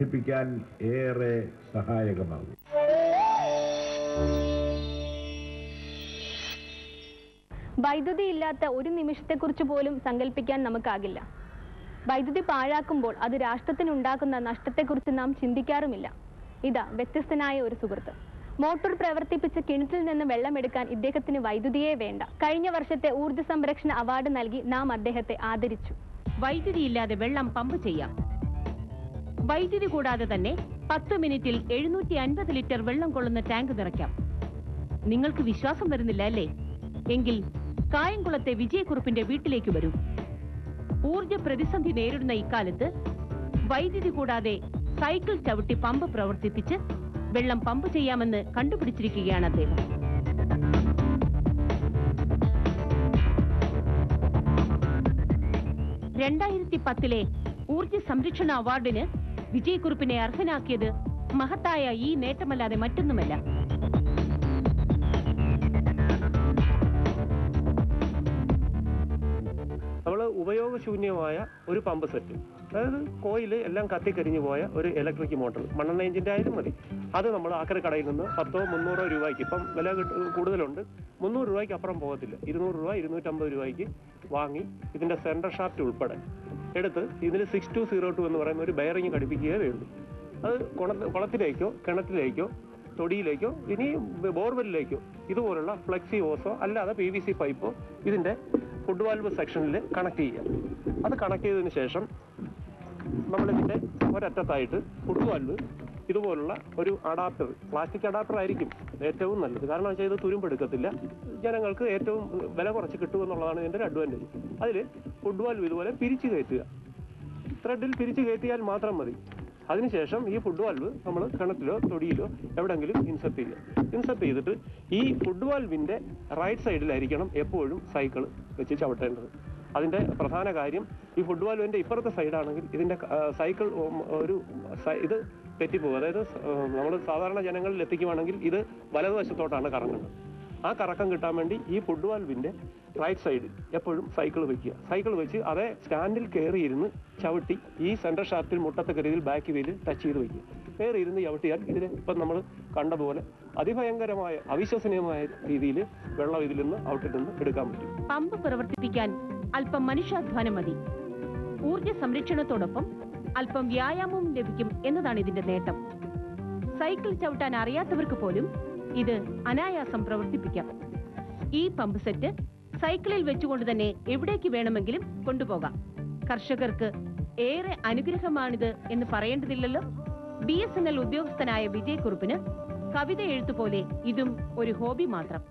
ിക്കാൻ ഏറെ സഹായകമാകും. വൈദ്യുതി ഇല്ലാത്ത ഒരു നിമിഷത്തെക്കുറിച്ച് പോലും സങ്കല്പിക്കാൻ നമുക്കാകില്ല. വൈദ്യുതി പാഴാക്കുമ്പോൾ അത് രാഷ്ട്രത്തിനുണ്ടാക്കുന്ന നഷ്ടത്തെക്കുറിച്ച് നാം ചിന്തിക്കാറുമില്ല. ഇതാ വ്യത്യസ്തനായ ഒരു സുഹൃത്ത്. മോട്ടോർ പ്രവർത്തിപ്പിച്ച് കിണറ്റിൽ നിന്ന് വെള്ളമെടുക്കാൻ ഇദ്ദേഹത്തിന് വൈദ്യുതിയേ വേണ്ട. കഴിഞ്ഞ വർഷത്തെ ഊർജ്ജ സംരക്ഷണ അവാർഡ് നൽകി നാം അദ്ദേഹത്തെ ആദരിച്ചു. വൈദ്യുതിയില്ലാതെ വെള്ളം പമ്പ് ചെയ്യാം. വൈദ്യുതി കൂടാതെ തന്നെ 10 മിനിറ്റിൽ 750 ലിറ്റർ വെള്ളം കൊള്ളുന്ന ടാങ്ക് നിറയ്ക്കാം. നിങ്ങൾക്ക് വിശ്വാസം വരുന്നില്ല അല്ലേ? എങ്കിൽ കായംകുളത്തെ വിജയക്കുറുപ്പിന്റെ വീട്ടിലേക്ക് വരൂ. ഊർജ പ്രതിസന്ധി നേരിടുന്ന ഇക്കാലത്ത് വൈദ്യുതി കൂടാതെ സൈക്കിൾ ചവിട്ടി പമ്പ് പ്രവർത്തിപ്പിച്ച് വെള്ളം പമ്പ് ചെയ്യാമെന്ന് കണ്ടുപിടിച്ചിരിക്കുകയാണ് അദ്ദേഹം. ലെ ഊർജ സംരക്ഷണ അവാർഡിന് വിജയക്കുറുപ്പിനെ അർഹനാക്കിയത് മഹത്തായ ഈ നേട്ടമല്ലാതെ മറ്റൊന്നുമല്ല. നമ്മൾ ഉപയോഗശൂന്യമായ ഒരു പമ്പ് സെറ്റ്, അതായത് കോയില് എല്ലാം കത്തിക്കരിഞ്ഞു പോയ ഒരു ഇലക്ട്രിക് മോട്ടോർ, മണ്ണെണ്ണ എഞ്ചിൻ്റെ ആയാലും മതി, അത് നമ്മൾ ആക്രി കടയിൽ നിന്ന് 100-300 രൂപയ്ക്ക്, ഇപ്പം വില കൂടുതലുണ്ട്, 300 രൂപയ്ക്ക് അപ്പുറം പോകത്തില്ല, 200 രൂപ 250 രൂപയ്ക്ക് വാങ്ങി ഇതിൻ്റെ സെൻട്രൽ ഷാഫ്റ്റ് ഉൾപ്പെടെ എടുത്ത് ഇതിന് 6202 എന്ന് പറയുന്ന ഒരു ബെയറിങ് ഘടിപ്പിക്കുകയേ വേണ്ടൂ. അത് കുളത്തിലേക്കോ കിണറ്റിലേക്കോ തൊടിയിലേക്കോ ഇനി ബോർവെല്ലിലേക്കോ ഇതുപോലുള്ള ഫ്ലെക്സി ഓസോ അല്ലാതെ PVC പൈപ്പോ ഇതിൻ്റെ ഫുഡ് വാൽവ് സെക്ഷനിൽ കണക്ട് ചെയ്യാം. അത് കണക്ട് ചെയ്തതിന് ശേഷം നമ്മളിതിൻ്റെ ഒരറ്റത്തായിട്ട് ഫുഡ് വാൽവ് ഇതുപോലുള്ള ഒരു അഡാപ്റ്റർ, പ്ലാസ്റ്റിക് അഡാപ്റ്റർ ആയിരിക്കും ഏറ്റവും നല്ലത്. കാരണം വെച്ചാൽ ഇത് തുരുമ്പെടുക്കത്തില്ല, ജനങ്ങൾക്ക് ഏറ്റവും വില കുറച്ച് കിട്ടുമെന്നുള്ളതാണ് ഇതിൻ്റെ ഒരു അഡ്വാൻറ്റേജ്. അതിൽ ഫുഡ് വാൽവ് ഇതുപോലെ പിരിച്ചു കയറ്റുക, ത്രെഡിൽ പിരിച്ചു കയറ്റിയാൽ മാത്രം മതി. അതിനുശേഷം ഈ ഫുഡ് വാൽവ് നമ്മൾ കിണറ്റിലോ തൊടിയിലോ എവിടെയെങ്കിലും ഇൻസെർട്ട് ചെയ്യുക. ഇൻസെർട്ട് ചെയ്തിട്ട് ഈ ഫുഡ് വാൽവിൻ്റെ റൈറ്റ് സൈഡിലായിരിക്കണം എപ്പോഴും സൈക്കിൾ വെച്ച് ചവിട്ടേണ്ടത്. അതിൻ്റെ പ്രധാന കാര്യം, ഈ ഫുഡ് വാൽവിൻ്റെ ഇപ്പുറത്തെ സൈഡാണെങ്കിൽ ഇതിൻ്റെ സൈക്കിൾ ഇത് തെറ്റിപ്പോകും. അതായത് നമ്മൾ സാധാരണ ജനങ്ങളിൽ എത്തിക്കുവാണെങ്കിൽ ഇത് വലതുവശത്തോട്ടാണ് കറങ്ങുന്നത്. ആ കറക്കം കിട്ടാൻ വേണ്ടി ഈ ഫുഡ് വാൽവിൻ്റെ റൈറ്റ് സൈഡിൽ എപ്പോഴും സൈക്കിൾ വെക്കുക. സൈക്കിൾ വെച്ച് അതേ സ്റ്റാൻഡിൽ കയറിയിരുന്ന് ചവിട്ടി ഈ സെൻട്രൽ ഷാഫ്റ്റിൽ മുട്ടത്തെ കരുതിൽ ബാക്ക് വീലിൽ ടച്ച് ചെയ്ത് വയ്ക്കുക. കയറിയിരുന്ന് ചവിട്ടിയാൽ ഇതിൽ ഇപ്പം നമ്മൾ കണ്ടതുപോലെ അതിഭയങ്കരമായ അവിശ്വസനീയമായ രീതിയിൽ വെള്ളം ഇതിൽ നിന്ന് ഔട്ടിൽ നിന്ന് എടുക്കാൻ പറ്റും. പമ്പ് പ്രവർത്തിപ്പിക്കാൻ അല്പം മനുഷ്യാധ്വാനം മതി. ഊർജ സംരക്ഷണത്തോടൊപ്പം അല്പം വ്യായാമവും ലഭിക്കും എന്നതാണ് ഇതിന്റെ നേട്ടം. സൈക്കിൾ ചവിട്ടാൻ അറിയാത്തവർക്ക് പോലും ഇത് അനായാസം പ്രവർത്തിപ്പിക്കാം. ഈ പമ്പ് സെറ്റ് സൈക്കിളിൽ വെച്ചുകൊണ്ട് തന്നെ എവിടേക്ക് വേണമെങ്കിലും കൊണ്ടുപോകാം. കർഷകർക്ക് ഏറെ അനുഗ്രഹമാണിത് എന്ന് പറയേണ്ടതില്ലല്ലോ. BSNL ഉദ്യോഗസ്ഥനായ വിജയക്കുറുപ്പിന് കവിത എഴുത്തുപോലെ ഇതും ഒരു ഹോബി മാത്രം.